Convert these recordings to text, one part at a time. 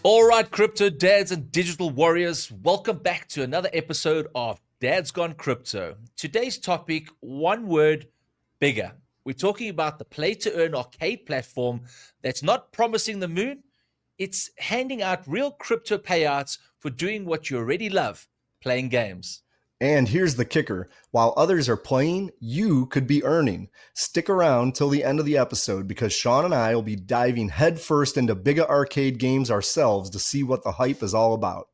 All right, crypto dads and digital warriors, welcome back to another episode of DadsGoneCrypto. Today's topic, one word, bigger. We're talking about the play-to-earn arcade platform that's not promising the moon. It's handing out real crypto payouts for doing what you already love, playing games. And here's the kicker. While others are playing, you could be earning. Stick around till the end of the episode because Sean and I will be diving headfirst into BIGA Arcade games ourselves to see what the hype is all about.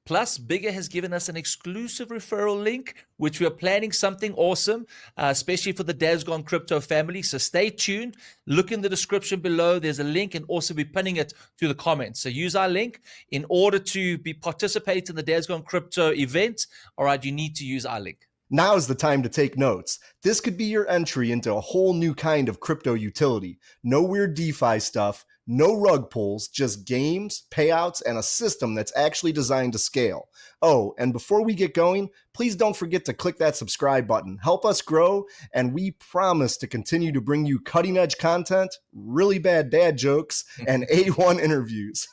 Plus, BIGA has given us an exclusive referral link, which we are planning something awesome, especially for the DadsGoneCrypto family. So stay tuned. Look in the description below. There's a link, and also be pinning it to the comments. So use our link in order to participate in the DadsGoneCrypto event. All right, you need to use our link. Now is the time to take notes. This could be your entry into a whole new kind of crypto utility. No weird DeFi stuff, no rug pulls, just games, payouts, and a system that's actually designed to scale. Oh, and before we get going, please don't forget to click that subscribe button. Help us grow, and we promise to continue to bring you cutting-edge content, really bad dad jokes, and A1 interviews.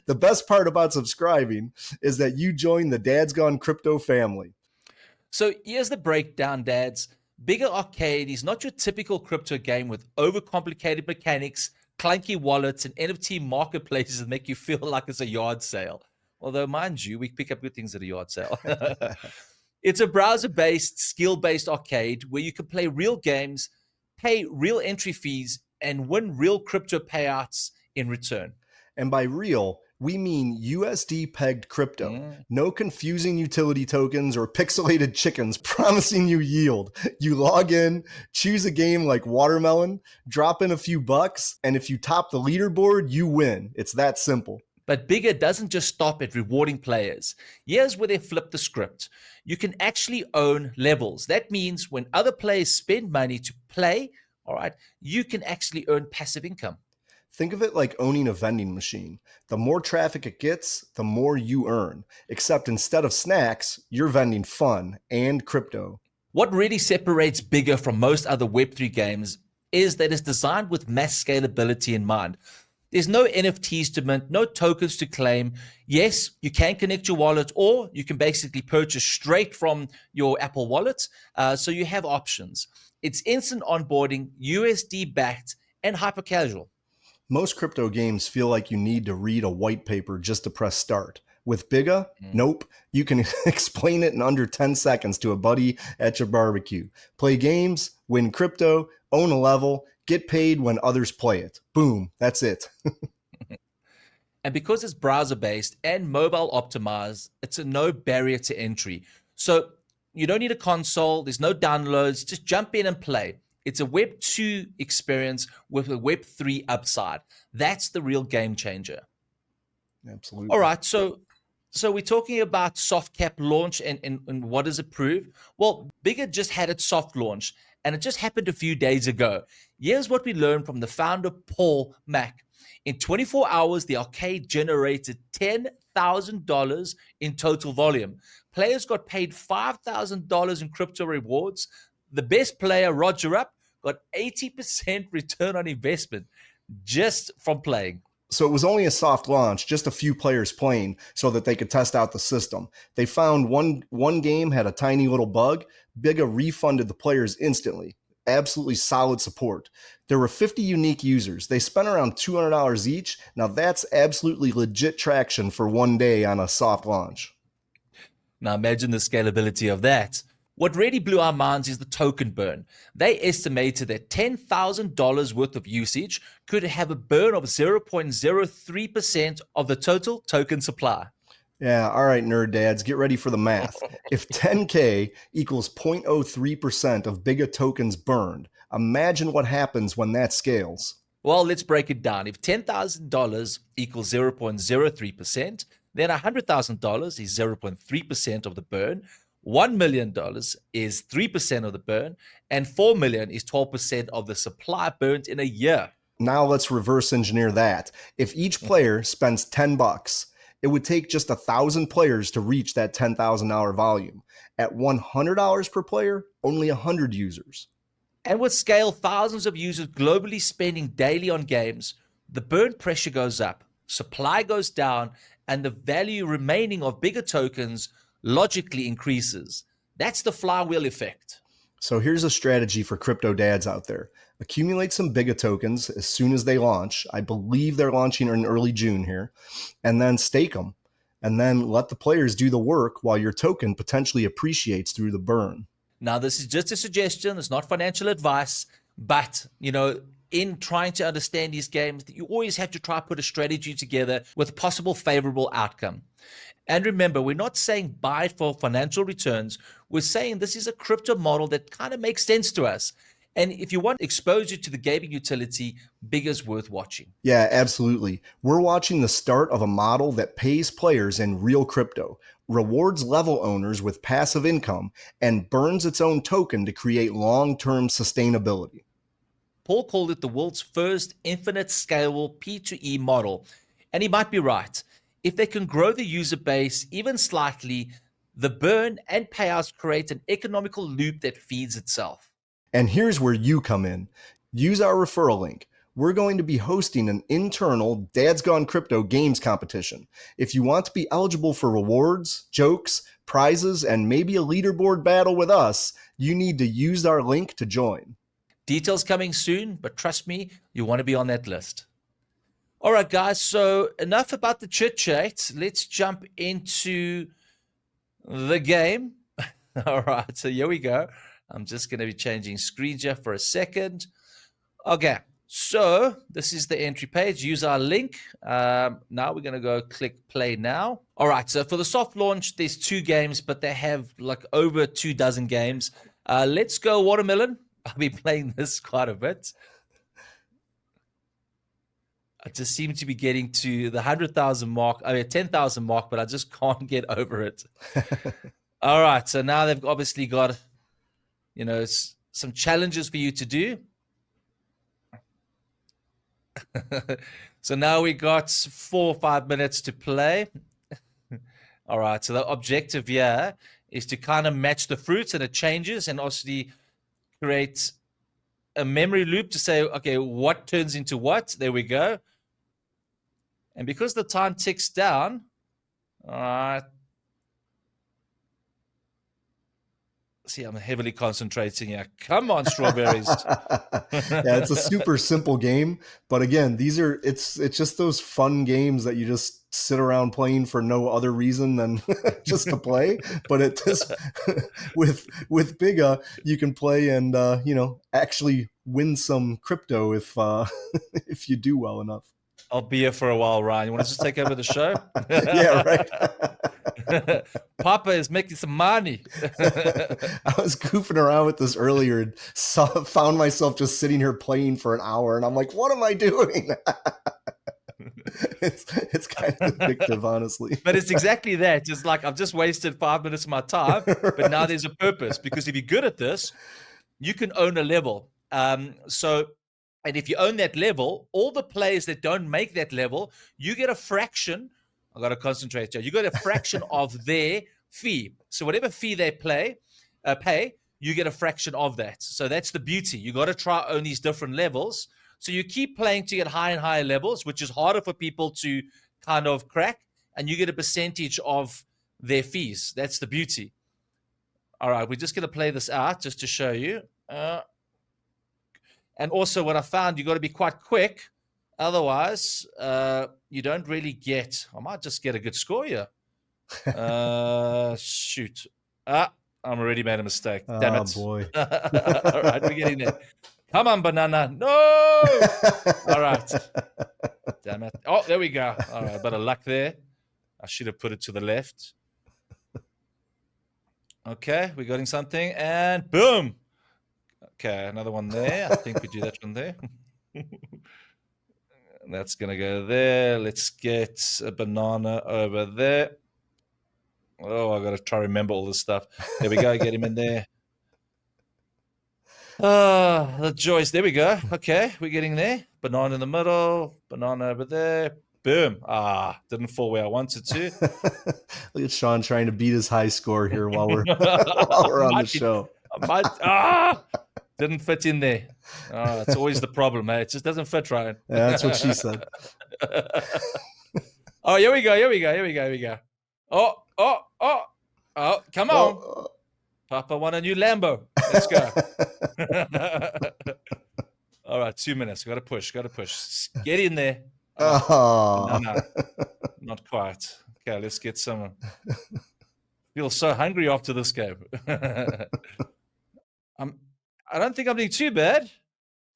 The best part about subscribing is that you join the DadsGoneCrypto family. So here's the breakdown, dads. BIGA Arcade is not your typical crypto game with overcomplicated mechanics, clunky wallets, and NFT marketplaces that make you feel like it's a yard sale. Although, mind you, we pick up good things at a yard sale. It's a browser-based, skill-based arcade where you can play real games, pay real entry fees, and win real crypto payouts in return. And by real, we mean USD pegged crypto. No confusing utility tokens or pixelated chickens promising you yield. You log in, choose a game like Watermelon, drop in a few bucks, and if you top the leaderboard, you win. It's that simple. But BIGA doesn't just stop at rewarding players. Here's where they flip the script. You can actually own levels. That means when other players spend money to play, all right, you can actually earn passive income. Think of it like owning a vending machine. The more traffic it gets, the more you earn. Except instead of snacks, you're vending fun and crypto. What really separates BIGA from most other Web3 games is that it's designed with mass scalability in mind. There's no NFTs to mint, no tokens to claim. Yes, you can connect your wallet, or you can basically purchase straight from your Apple wallet. So you have options. It's instant onboarding, USD backed, and hyper casual. Most crypto games feel like you need to read a white paper just to press start. With BIGA, nope. You can explain it in under 10 seconds to a buddy at your barbecue. Play games, win crypto, own a level, get paid when others play it. Boom, that's it. And because it's browser-based and mobile optimized, it's a no barrier to entry. So you don't need a console, there's no downloads, just jump in and play. It's a Web 2 experience with a Web 3 upside. That's the real game changer. Absolutely. All right, so we're talking about soft cap launch and what does it prove? Well, BIGA just had its soft launch, and it just happened a few days ago. Here's what we learned from the founder, Paul Mack. In 24 hours, the arcade generated $10,000 in total volume. Players got paid $5,000 in crypto rewards. The best player, Roger Up, got 80% return on investment just from playing. So it was only a soft launch, just a few players playing so that they could test out the system. They found one game had a tiny little bug. BIGA refunded the players instantly. Absolutely solid support. There were 50 unique users. They spent around $200 each. Now that's absolutely legit traction for one day on a soft launch. Now imagine the scalability of that. What really blew our minds is the token burn. They estimated that $10,000 worth of usage could have a burn of 0.03% of the total token supply. Yeah, all right, nerd dads, get ready for the math. If 10K equals 0.03% of BIGA tokens burned, imagine what happens when that scales. Well, let's break it down. If $10,000 equals 0.03%, then $100,000 is 0.3% of the burn. $1 million is 3% of the burn, and $4 million is 12% of the supply burnt in a year. Now let's reverse engineer that. If each player spends $10, it would take just 1,000 players to reach that $10,000 volume. At $100 per player, only 100 users. And with scale, thousands of users globally spending daily on games, the burn pressure goes up. supply goes down, and the value remaining of bigger tokens logically increases. That's the flywheel effect. So here's a strategy for crypto dads out there. Accumulate some BIGA tokens as soon as they launch. I believe they're launching in early June here. And then stake them. And then let the players do the work while your token potentially appreciates through the burn. Now, this is just a suggestion. It's not financial advice. But, in trying to understand these games, you always have to try to put a strategy together with possible favorable outcome. And remember, we're not saying buy it for financial returns. We're saying this is a crypto model that kind of makes sense to us. And if you want exposure to the gaming utility, BIGA's worth watching. Yeah, absolutely. We're watching the start of a model that pays players in real crypto, rewards level owners with passive income, and burns its own token to create long-term sustainability. Paul called it the world's first infinite scalable P2E model. And he might be right. If they can grow the user base even slightly, the burn and payouts create an economical loop that feeds itself. And here's where you come in. Use our referral link. We're going to be hosting an internal DadsGoneCrypto games competition. If you want to be eligible for rewards, jokes, prizes, and maybe a leaderboard battle with us, you need to use our link to join. Details coming soon, but trust me, you want to be on that list. All right, guys, so enough about the chit-chat. Let's jump into the game. All right, so here we go. I'm just going to be changing screens here for a second. Okay, so this is the entry page. Use our link. Now we're going to go click play now. All right, so for the soft launch, there's 2 games, but they have like over 24 games. Let's go Watermelon. I'll be playing this quite a bit. I just seem to be getting to the 100,000 mark, 10,000 mark, but I just can't get over it. All right, so now they've obviously got, some challenges for you to do. So now we got 4 or 5 minutes to play. All right, so the objective here is to kind of match the fruits, and it changes, and obviously create a memory loop to say, okay, what turns into what? There we go. And because the time ticks down, all right. See, I'm heavily concentrating here. Come on, strawberries. Yeah, it's a super simple game, but again, it's just those fun games that you just sit around playing for no other reason than just to play. But with BIGA, you can play and actually win some crypto if you do well enough. I'll be here for a while, Ryan. You want to just take over the show? Yeah, right. Papa is making some money. I was goofing around with this earlier and found myself just sitting here playing for an hour, and I'm like, what am I doing? It's kind of addictive, honestly. But it's exactly that. It's like I've just wasted 5 minutes of my time, but now there's a purpose, because if you're good at this, you can own a level. And if you own that level, all the players that don't make that level, you get a fraction. I got to concentrate, Joe. You got a fraction of their fee. So whatever fee they pay, you get a fraction of that. So that's the beauty. You got to try own these different levels. So you keep playing to get higher and higher levels, which is harder for people to kind of crack, and you get a percentage of their fees. That's the beauty. All right, we're just going to play this out just to show you. And also what I found, you got to be quite quick. Otherwise, you don't really get, I might just get a good score here. Shoot. I'm already made a mistake. Damn it. Oh, boy. All right, we're getting there. Come on, banana. No. All right. Damn it. Oh, there we go. All right, a bit of luck there. I should have put it to the left. Okay, we're getting something, and boom. Okay, another one there. I think we do that one there. That's going to go there. Let's get a banana over there. Oh, I got to try to remember all this stuff. There we go. Get him in there. The joys. There we go. Okay, we're getting there. Banana in the middle. Banana over there. Boom. Didn't fall where I wanted to. Look at Sean trying to beat his high score here while we're on the show. Didn't fit in there. It's always the problem, eh? It just doesn't fit, Ryan. Yeah, that's what she said. Oh, here we go. Oh, come on. Oh, Papa want a new Lambo. Let's go. All right, 2 minutes. Got to push. Get in there. oh. No, not quite. Okay, let's get some. Feel so hungry after this game. I don't think I'm doing too bad.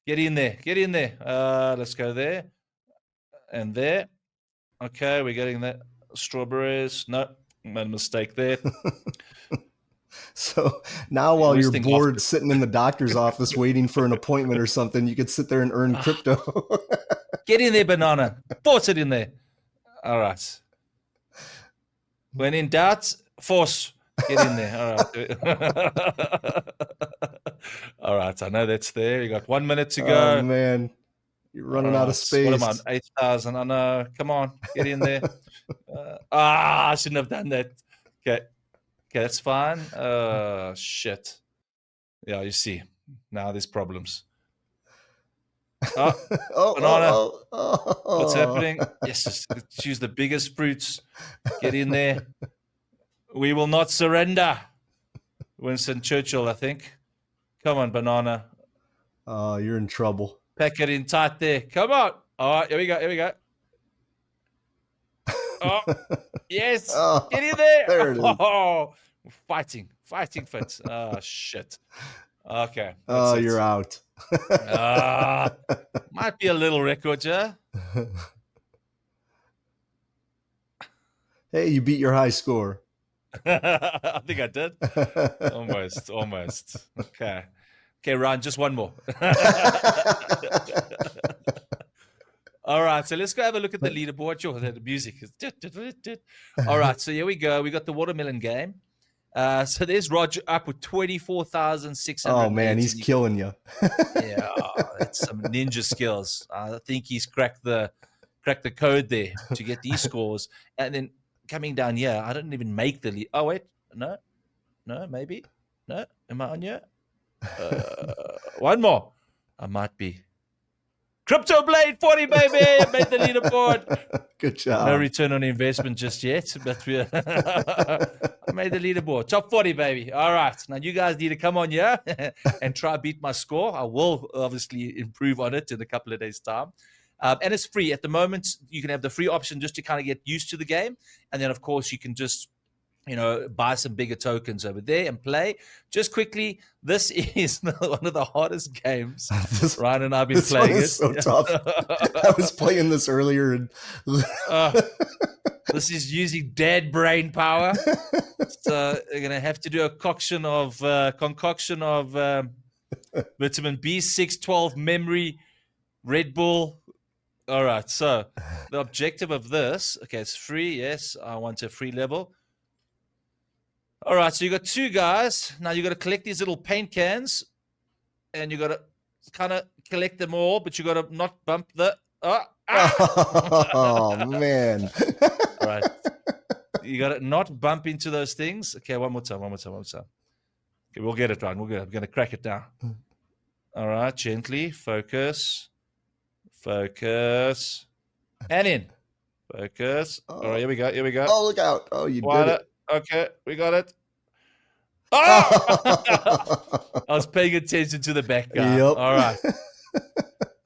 Get in there. Let's go there and there. Okay, we're getting that. Strawberries. No, made a mistake there. So now while you're Listing bored after. sitting in the doctor's office waiting for an appointment or something, you could sit there and earn crypto. Get in there, banana. Force it in there. All right. When in doubt, force. Get in there. All right. All right. I know that's there. You got 1 minute to go. Oh, man. You're running out of space. What am I? 8,000. I know. Come on. Get in there. I shouldn't have done that. Okay, that's fine. Shit. Yeah, you see. Now there's problems. Banana. What's happening? Yes, choose the biggest fruits. Get in there. We will not surrender. Winston Churchill, I think. Come on, banana. Oh, you're in trouble. Pack it in tight there. Come on. All right, here we go. Oh, yes. Oh, Get in there. there it is. Oh, fighting fits. Oh, shit. Okay. Oh, you're out. Might be a little record, yeah? Hey, you beat your high score. I think I did. Almost. Okay, Ryan, just one more. All right, so let's go have a look at the leaderboard. Sure, the music is. All right, so here we go. We got the watermelon game. So there's Roger up with 24,600. Oh man, he's killing you. Yeah, that's some ninja skills. I think he's cracked the code there to get these scores. And then coming down here, I didn't even make the lead. Oh wait, no, maybe, no. Am I on here? One more. I might be. Crypto Blade 40, baby! Made the leaderboard. Good job. No return on investment just yet, but we I made the leaderboard. Top 40, baby. All right. Now you guys need to come on here and try beat my score. I will obviously improve on it in a couple of days' time. And it's free. At the moment, you can have the free option just to kind of get used to the game. And then, of course, you can just buy some bigger tokens over there and play. Just quickly, this is one of the hardest games. Ryan and I have been playing it. So tough. I was playing this earlier. And this is using dead brain power. So you're going to have to do a concoction of vitamin B6, 12 memory, Red Bull. All right. So the objective of this, okay, it's free. Yes, I want a free level. All right, so you got two guys. Now you got to collect these little paint cans, and you got to kind of collect them all, but you got to not bump the. Oh man! All right, you got to not bump into those things. Okay, one more time. Okay, we'll get it right. I'm going to crack it down. All right, gently focus, and in focus. All right, here we go. Oh, look out! Oh, you did it. Okay, we got it. Oh! I was paying attention to the back guy. Yep. All right.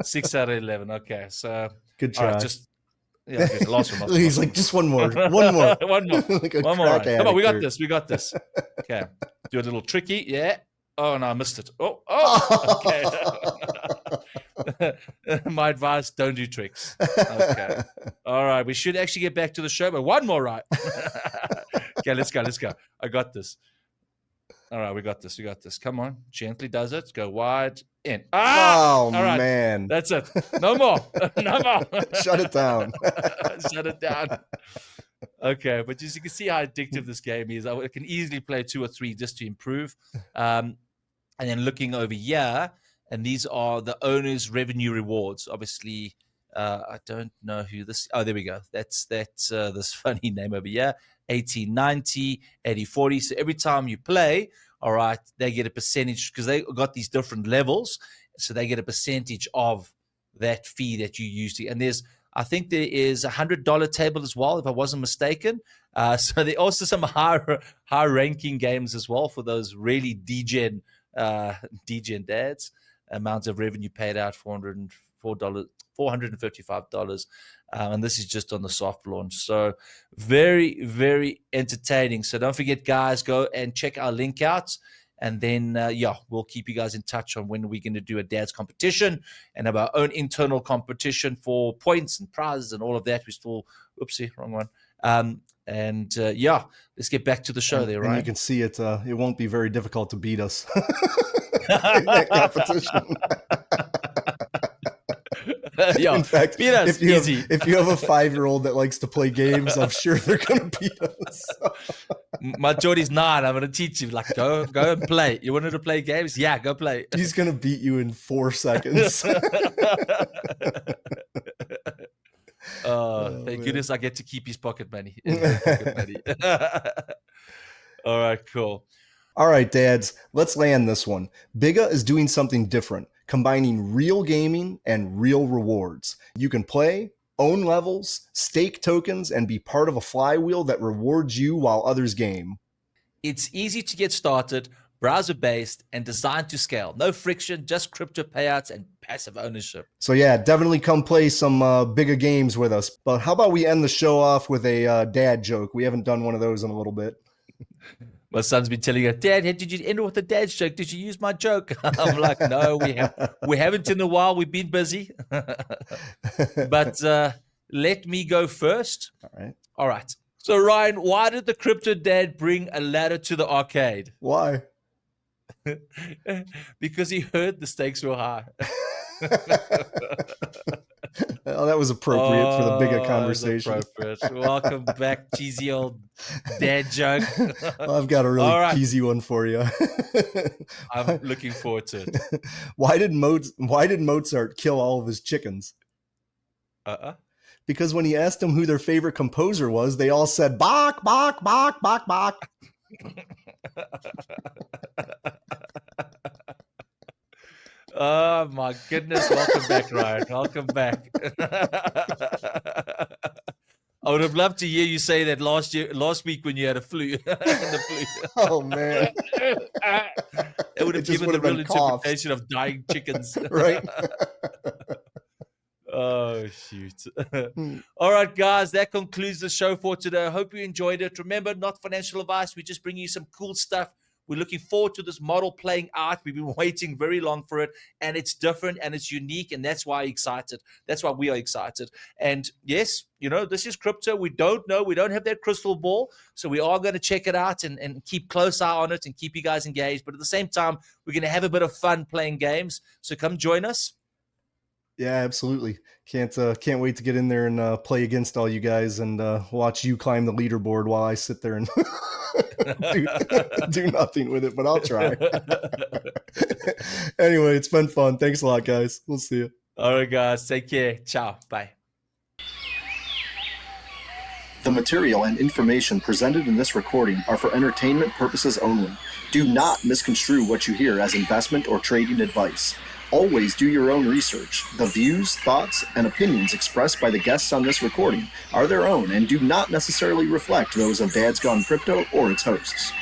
6 out of 11. Okay, so good try. Right, last one. He's like, just one more. One more. Like one more. Right. Come on, we got this. Okay, do a little tricky. Yeah. Oh no, I missed it. Oh. Okay. My advice: don't do tricks. Okay. All right, we should actually get back to the show, but one more right. Okay, let's go. I got this. All right, we got this. Come on. Gently does it. Go wide. In. All right. Man. That's it. No more. Shut it down. Okay, but as you can see how addictive this game is. I can easily play 2 or 3 just to improve. And then looking over here, and these are the owner's revenue rewards. Obviously, I don't know who this. Oh, there we go. That's this funny name over here. 1890, 8040. So every time you play, all right, they get a percentage because they got these different levels. So they get a percentage of that fee that you use to. And there's I think there is a $100 table as well, if I wasn't mistaken. So there are also some high ranking games as well for those really degen dads. Amounts of revenue paid out, $455. And this is just on the soft launch. So very, very entertaining. So don't forget, guys, go and check our link out. And then, we'll keep you guys in touch on when we're going to do a dad's competition and have our own internal competition for points and prizes and all of that. We still, oopsie, wrong one. Let's get back to the show there, right? And you can see it. It won't be very difficult to beat us in that competition. In fact, if you have a 5-year-old that likes to play games, I'm sure they're going to beat us. My Jordy's 9. I'm going to teach him, like, go and play. You wanted to play games? Yeah, go play. He's going to beat you in 4 seconds. Thank goodness I get to keep his pocket money. All right, cool. All right, dads, let's land this one. BIGA is doing something different, combining real gaming and real rewards. You can play, own levels, stake tokens, and be part of a flywheel that rewards you while others game. It's easy to get started, browser-based, and designed to scale. No friction, just crypto payouts and passive ownership. So yeah, definitely come play some BIGA games with us. But how about we end the show off with a dad joke? We haven't done one of those in a little bit. My son's been telling her, Dad, did you end with a dad's joke? Did you use my joke? I'm like, no, we haven't in a while. We've been busy. But let me go first. All right. So, Ryan, why did the crypto dad bring a ladder to the arcade? Why? Because he heard the stakes were high. Oh, that was appropriate for the BIGA conversation. Welcome back, cheesy old dad joke. Well, I've got a really cheesy one for you. I'm looking forward to it. Why did Mozart kill all of his chickens? Because when he asked them who their favorite composer was, they all said Bach, Bach, Bach, Bach, Bach. Oh my goodness. Welcome back, Ryan. Welcome back. I would have loved to hear you say that last week when you had a flu. Oh man. It would have given the real interpretation of dying chickens. Right. Oh, shoot. All right, guys, that concludes the show for today. I hope you enjoyed it. Remember, not financial advice. We just bring you some cool stuff. We're looking forward to this model playing out. We've been waiting very long for it, and it's different and it's unique, and that's why excited. That's why we are excited. And yes, this is crypto. We don't know. We don't have that crystal ball, so we are going to check it out and keep close eye on it and keep you guys engaged. But at the same time, we're going to have a bit of fun playing games. So come join us. Yeah, absolutely. Can't wait to get in there and play against all you guys and watch you climb the leaderboard while I sit there and do nothing with it, but I'll try. Anyway, it's been fun. Thanks a lot, guys. We'll see you. All right, guys. Take care. Ciao. Bye. The material and information presented in this recording are for entertainment purposes only. Do not misconstrue what you hear as investment or trading advice. Always do your own research. The views, thoughts, and opinions expressed by the guests on this recording are their own and do not necessarily reflect those of DadsGoneCrypto or its hosts.